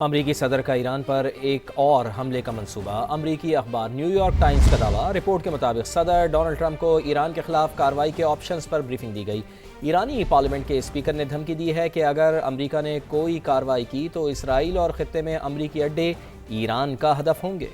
امریکی صدر کا ایران پر ایک اور حملے کا منصوبہ۔ امریکی اخبار نیو یارک ٹائمز کا دعویٰ۔ رپورٹ کے مطابق صدر ڈونلڈ ٹرمپ کو ایران کے خلاف کارروائی کے آپشنز پر بریفنگ دی گئی۔ ایرانی پارلیمنٹ کے اسپیکر نے دھمکی دی ہے کہ اگر امریکہ نے کوئی کارروائی کی تو اسرائیل اور خطے میں امریکی اڈے ایران کا ہدف ہوں گے۔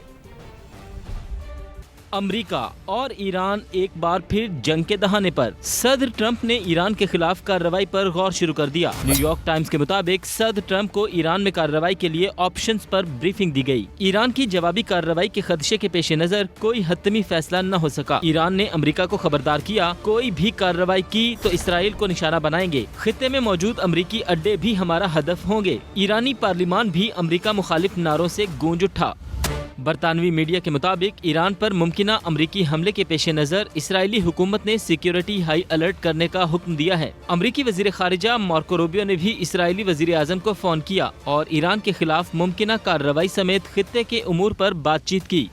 امریکہ اور ایران ایک بار پھر جنگ کے دہانے پر۔ صدر ٹرمپ نے ایران کے خلاف کارروائی پر غور شروع کر دیا۔ نیو یارک ٹائمز کے مطابق صدر ٹرمپ کو ایران میں کارروائی کے لیے آپشنز پر بریفنگ دی گئی۔ ایران کی جوابی کارروائی کے خدشے کے پیش نظر کوئی حتمی فیصلہ نہ ہو سکا۔ ایران نے امریکہ کو خبردار کیا، کوئی بھی کارروائی کی تو اسرائیل کو نشانہ بنائیں گے، خطے میں موجود امریکی اڈے بھی ہمارا ہدف ہوں گے۔ ایرانی پارلیمان بھی امریکہ مخالف نعروں سے گونج اٹھا۔ برطانوی میڈیا کے مطابق ایران پر ممکنہ امریکی حملے کے پیش نظر اسرائیلی حکومت نے سیکیورٹی ہائی الرٹ کرنے کا حکم دیا ہے۔ امریکی وزیر خارجہ مارکو روبیو نے بھی اسرائیلی وزیر اعظم کو فون کیا اور ایران کے خلاف ممکنہ کارروائی سمیت خطے کے امور پر بات چیت کی۔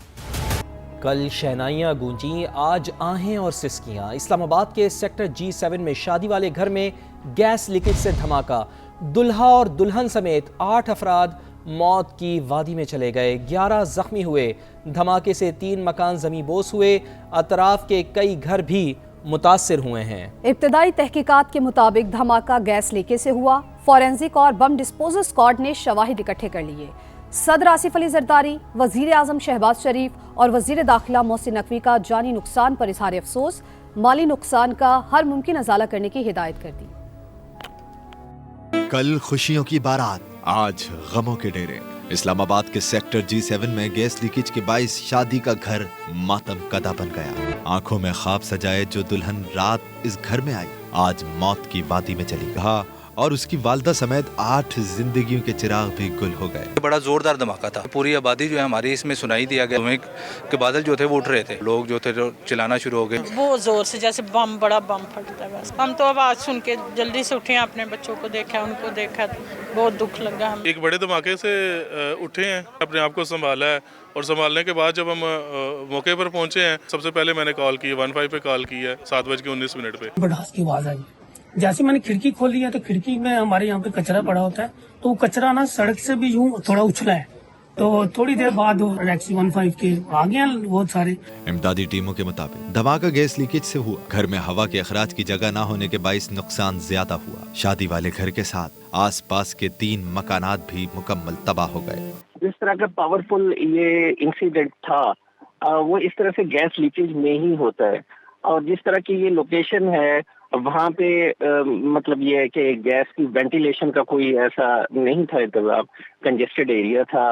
کل شہنائیاں گونجیں، آج آہیں اور سسکیاں۔ اسلام آباد کے سیکٹر G7 میں شادی والے گھر میں گیس لیکیج سے دھماکہ، دلہا اور دلہن سمیت 8 افراد موت کی وادی میں چلے گئے، 11 زخمی ہوئے۔ دھماکے سے 3 مکان زمیں بوس ہوئے، اطراف کے کئی گھر بھی متاثر ہوئے ہیں۔ ابتدائی تحقیقات کے مطابق دھماکہ گیس لیکیج سے ہوا۔ فورینزک اور بم ڈسپوزل اسکواڈ نے شواہد اکٹھے کر لیے۔ صدر آصف علی زرداری، وزیر اعظم شہباز شریف اور وزیر داخلہ محسن نقوی کا جانی نقصان پر اظہار افسوس، مالی نقصان کا ہر ممکن ازالہ کرنے کی ہدایت کر دی۔ کل خوشیوں کی بارات، آج غموں کے ڈیرے۔ اسلام آباد کے سیکٹر G7 میں گیس لیکیج کے باعث شادی کا گھر ماتم کدہ بن گیا۔ آنکھوں میں خواب سجائے جو دلہن رات اس گھر میں آئی، آج موت کی وادی میں چلی گئی اور اس کی والدہ سمیت 8 زندگیوں کے چراغ بھی گل ہو گئے۔ بڑا زوردار دھماکہ تھا، پوری آبادی جو ہے ہماری اس میں سنائی دیا گیا، دھوئیں کے بادل جو تھے وہ اٹھ رہے تھے، لوگ جو تھے چلانا شروع ہو گئے بہت زور سے، جیسے بم، بڑا بم پھٹتا ہے۔ بس ہم تو آواز سن کے جلدی سے اٹھے، اپنے بچوں کو دیکھا، ان کو دیکھا، بہت دکھ لگا ہمیں۔ ایک بڑے دھماکے سے اٹھے ہیں، اپنے آپ کو سنبھالا ہے اور سنبھالنے کے بعد جب ہم موقع پر پہنچے ہیں، سب سے پہلے میں نے کال کی 15 پہ کال کی ہے 7:19 پہ۔ بڑھاس کی آواز آئی، جیسے میں نے کھڑکی کھولی ہے تو کھڑکی میں ہمارے یہاں پہ کچرا پڑا ہوتا ہے، تو وہ کچرا نا سڑک سے بھی یوں تھوڑا اچھلا ہے، تو تھوڑی دیر بعد ریکسی 15 کے آگے ہیں بہت سارے۔ امدادی ٹیموں کے مطابق دھماکہ گیس لیکیج سے ہوا۔ گھر میں ہوا کے اخراج کی جگہ نہ ہونے کے باعث نقصان زیادہ ہوا۔ شادی والے گھر کے ساتھ آس پاس کے 3 مکانات بھی مکمل تباہ ہو گئے۔ جس طرح کا پاورفل یہ انسیڈنٹ تھا، وہ اس طرح سے گیس لیکیج میں ہی ہوتا ہے، اور جس طرح کی یہ لوکیشن ہے وہاں پہ مطلب یہ ہے کہ گیس کی وینٹیلیشن کا کوئی ایسا نہیں تھا انتظام، کنجسٹڈ ایریا تھا۔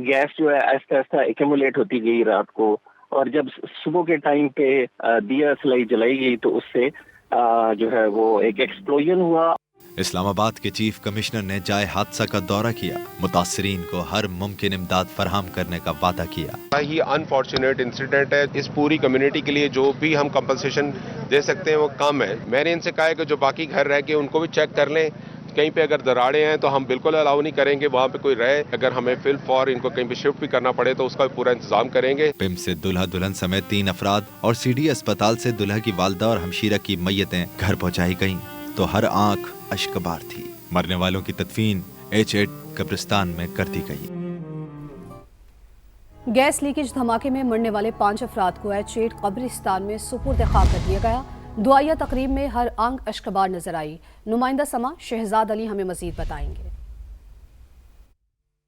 گیس جو ہے آہستہ آہستہ ایکومولیٹ ہوتی گئی رات کو، اور جب صبح کے ٹائم پہ دیا سلائی جلائی گئی تو اس سے جو ہے وہ ایک ایکسپلوژن ہوا۔ اسلام آباد کے چیف کمشنر نے جائے حادثہ کا دورہ کیا، متاثرین کو ہر ممکن امداد فراہم کرنے کا وعدہ کیا۔ یہ انفارچونیٹ انسیڈنٹ ہے، اس پوری کمیونٹی کے لیے جو بھی ہم کمپنسیشن دے سکتے ہیں وہ کم ہے۔ میں نے ان سے کہا ہے کہ جو باقی گھر رہ کے ان کو بھی چیک کر لیں، کہیں پہ اگر دراڑیں ہیں تو ہم بالکل الاؤ نہیں کریں گے وہاں پہ کوئی رہے، اگر ہمیں فل فور ان کو کہیں پہ شفٹ بھی کرنا پڑے تو اس کا پورا انتظام کریں گے۔ پم سے دلہا دلہن سمیت 3 افراد اور CD اسپتال سے دلہا کی والدہ اور ہمشیرہ کی میتیں گھر پہنچائی گئیں تو ہر آنکھ اشکبار تھی۔ مرنے والوں کی تدفین H8 قبرستان میں کر دی گئی۔ گیس لیکیج دھماکے میں مرنے والے 5 افراد کو H8 قبرستان میں سپرد خاک کر دیا گیا۔ دعائیہ تقریب میں ہر آنکھ اشکبار نظر آئی۔ نمائندہ سما شہزاد علی ہمیں مزید بتائیں گے۔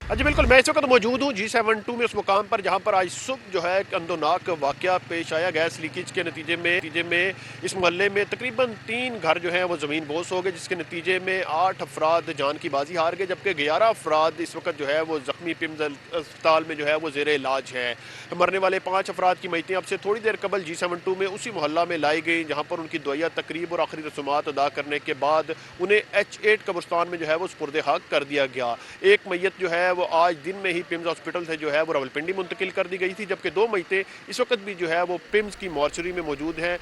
جی بالکل، میں اس وقت موجود ہوں G7 میں، اس مقام پر جہاں پر آج صبح جو ہے ایک اندوناک واقعہ پیش آیا۔ گیس لیکیج کے نتیجے میں اس محلے میں تقریباً 3 گھر جو ہیں وہ زمین بوس ہو گئے، جس کے نتیجے میں 8 افراد جان کی بازی ہار گئے، جبکہ 11 افراد اس وقت جو ہے وہ زخمی پمز اسپتال میں جو ہے وہ زیر علاج ہے۔ مرنے والے 5 افراد کی میتیں اب سے تھوڑی دیر قبل G7 میں اسی محلہ میں لائی گئی، جہاں پر ان کی دعائیہ تقریب اور آخری رسومات ادا کرنے کے بعد انہیں H8 قبرستان میں جو ہے وہ سپرد خاک کر دیا گیا۔ ایک میت جو ہے وہ آج دن میں ہی پمز ہاسپٹل سے جو ہے وہ راولپنڈی منتقل کر دی گئی تھی، جبکہ 2 میتیں اس وقت بھی جو ہے وہ پمز کی مورچری میں موجود ہیں۔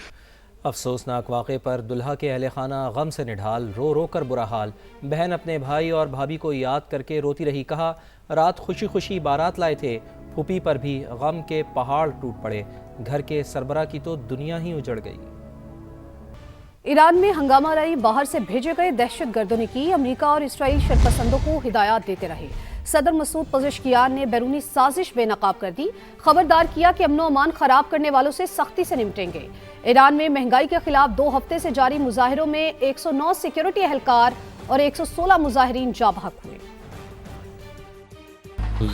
افسوسناک واقعے پر دلہا کے اہل خانہ غم سے نڈھال، رو رو کر برا حال۔ بہن اپنے بھائی اور بھابھی کو یاد کر کے روتی رہی، کہا رات خوشی خوشی بارات لائے تھے، پھوپھی پر بھی غم کے پہاڑ ٹوٹ پڑے، گھر کے سربراہ کی تو دنیا ہی اجڑ گئی۔ ایران میں ہنگامہ رائی باہر سے بھیجے گئے دہشت گردوں نے کی۔ امریکہ اور اسرائیل شرپسندوں کو ہدایات دیتے رہے۔ صدر مسعود پزشکیان نے بیرونی سازش بے نقاب کر دی، خبردار کیا کہ امن و امان خراب کرنے والوں سے سختی سے نمٹیں گے۔ ایران میں مہنگائی کے خلاف 2 ہفتے سے جاری مظاہروں میں 109 سیکیورٹی اہلکار اور 116 مظاہرین جاں بحق ہوئے۔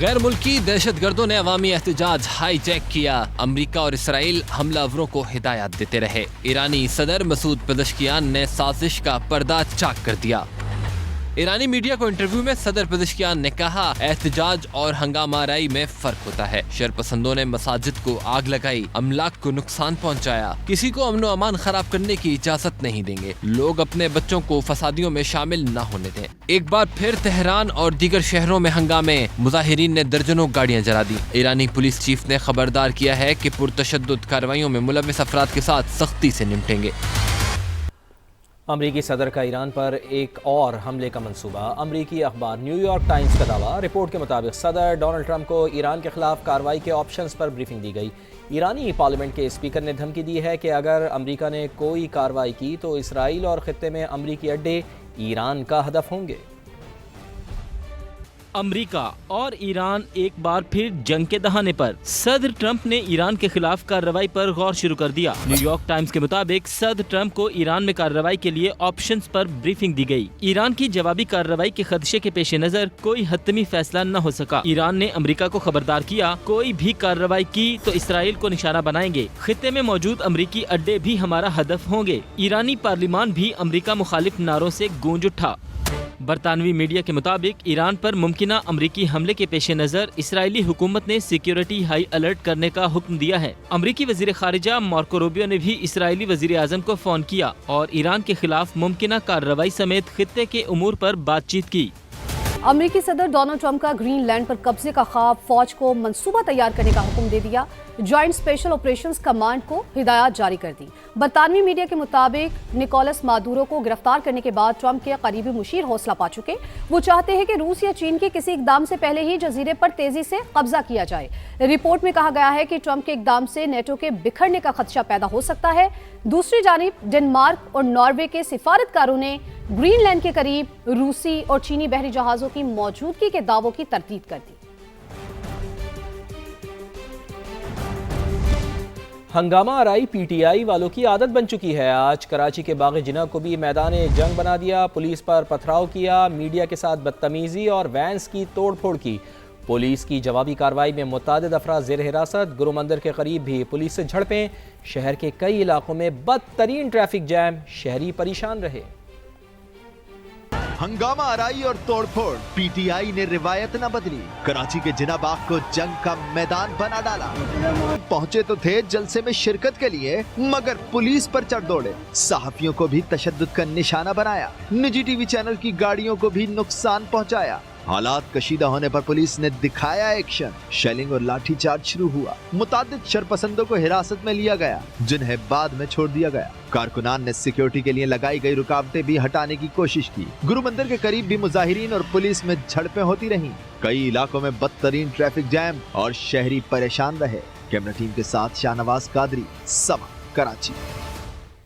غیر ملکی دہشت گردوں نے عوامی احتجاج ہائی جیک کیا، امریکہ اور اسرائیل حملہ آوروں کو ہدایات دیتے رہے، ایرانی صدر مسعود پزشکیان نے سازش کا پردہ چاک کر دیا۔ ایرانی میڈیا کو انٹرویو میں صدر پزشکیان نے کہا احتجاج اور ہنگامہ آرائی میں فرق ہوتا ہے، شرپسندوں نے مساجد کو آگ لگائی، املاک کو نقصان پہنچایا، کسی کو امن و امان خراب کرنے کی اجازت نہیں دیں گے، لوگ اپنے بچوں کو فسادیوں میں شامل نہ ہونے دیں۔ ایک بار پھر تہران اور دیگر شہروں میں ہنگامے، مظاہرین نے درجنوں گاڑیاں جلا دی۔ ایرانی پولیس چیف نے خبردار کیا ہے کہ پرتشدد کارروائیوں میں ملوث افراد کے ساتھ سختی سے نمٹیں گے۔ امریکی صدر کا ایران پر ایک اور حملے کا منصوبہ، امریکی اخبار نیو یارک ٹائمز کا دعویٰ۔ رپورٹ کے مطابق صدر ڈونلڈ ٹرمپ کو ایران کے خلاف کارروائی کے آپشنز پر بریفنگ دی گئی۔ ایرانی پارلیمنٹ کے اسپیکر نے دھمکی دی ہے کہ اگر امریکہ نے کوئی کارروائی کی تو اسرائیل اور خطے میں امریکی اڈے ایران کا ہدف ہوں گے۔ امریکہ اور ایران ایک بار پھر جنگ کے دہانے پر، صدر ٹرمپ نے ایران کے خلاف کارروائی پر غور شروع کر دیا۔ نیو یارک ٹائمز کے مطابق صدر ٹرمپ کو ایران میں کارروائی کے لیے آپشنز پر بریفنگ دی گئی۔ ایران کی جوابی کارروائی کے خدشے کے پیش نظر کوئی حتمی فیصلہ نہ ہو سکا۔ ایران نے امریکہ کو خبردار کیا کوئی بھی کارروائی کی تو اسرائیل کو نشانہ بنائیں گے، خطے میں موجود امریکی اڈے بھی ہمارا ہدف ہوں گے۔ ایرانی پارلیمان بھی امریکہ مخالف نعروں سے گونج اٹھا۔ برطانوی میڈیا کے مطابق ایران پر ممکنہ امریکی حملے کے پیش نظر اسرائیلی حکومت نے سیکیورٹی ہائی الرٹ کرنے کا حکم دیا ہے۔ امریکی وزیر خارجہ مارکو روبیو نے بھی اسرائیلی وزیر اعظم کو فون کیا اور ایران کے خلاف ممکنہ کارروائی سمیت خطے کے امور پر بات چیت کی۔ امریکی صدر ڈونلڈ ٹرمپ کا گرین لینڈ پر قبضے کا خواب، فوج کو منصوبہ تیار کرنے کا حکم دے دیا، جوائنٹ اسپیشل آپریشنز کمانڈ کو ہدایات جاری کر دی۔ برطانوی میڈیا کے مطابق نکولس مادورو کو گرفتار کرنے کے بعد ٹرمپ کے قریبی مشیر حوصلہ پا چکے، وہ چاہتے ہیں کہ روس یا چین کے کسی اقدام سے پہلے ہی جزیرے پر تیزی سے قبضہ کیا جائے۔ رپورٹ میں کہا گیا ہے کہ ٹرمپ کے اقدام سے نیٹو کے بکھرنے کا خدشہ پیدا ہو سکتا ہے۔ دوسری جانب ڈنمارک اور ناروے کے سفارتکاروں نے گرین لینڈ کے قریب روسی اور چینی بحری جہازوں کی موجودگی کے دعووں کی تردید کر دی۔ ہنگامہ آرائی پی ٹی آئی والوں کی عادت بن چکی ہے۔ آج کراچی کے باغ جناح کو بھی میدان جنگ بنا دیا، پولیس پر پتھراؤ کیا، میڈیا کے ساتھ بدتمیزی اور وینس کی توڑ پھوڑ کی۔ پولیس کی جوابی کارروائی میں متعدد افراد زیر حراست، گرو مندر کے قریب بھی پولیس سے جھڑپیں، شہر کے کئی علاقوں میں بدترین ٹریفک جام، شہری پریشان رہے۔ ہنگامہ آرائی اور توڑ پھوڑ، پی ٹی آئی نے روایت نہ بدلی، کراچی کے جناح باغ کو جنگ کا میدان بنا ڈالا۔ پہنچے تو تھے جلسے میں شرکت کے لیے، مگر پولیس پر چڑھ دوڑے، صحافیوں کو بھی تشدد کا نشانہ بنایا، نجی ٹی وی چینل کی گاڑیوں کو بھی نقصان پہنچایا۔ حالات کشیدہ ہونے پر پولیس نے دکھایا ایکشن، شیلنگ اور لاٹھی چارج شروع ہوا، متعدد شرپسندوں کو حراست میں لیا گیا جنہیں بعد میں چھوڑ دیا گیا۔ کارکنان نے سیکیورٹی کے لیے لگائی گئی رکاوٹیں بھی ہٹانے کی کوشش کی۔ گرو مندر کے قریب بھی مظاہرین اور پولیس میں جھڑپیں ہوتی رہیں، کئی علاقوں میں بدترین ٹریفک جام اور شہری پریشان رہے۔ کیمرہ ٹیم کے ساتھ شاہ نواز قادری، سما، کراچی۔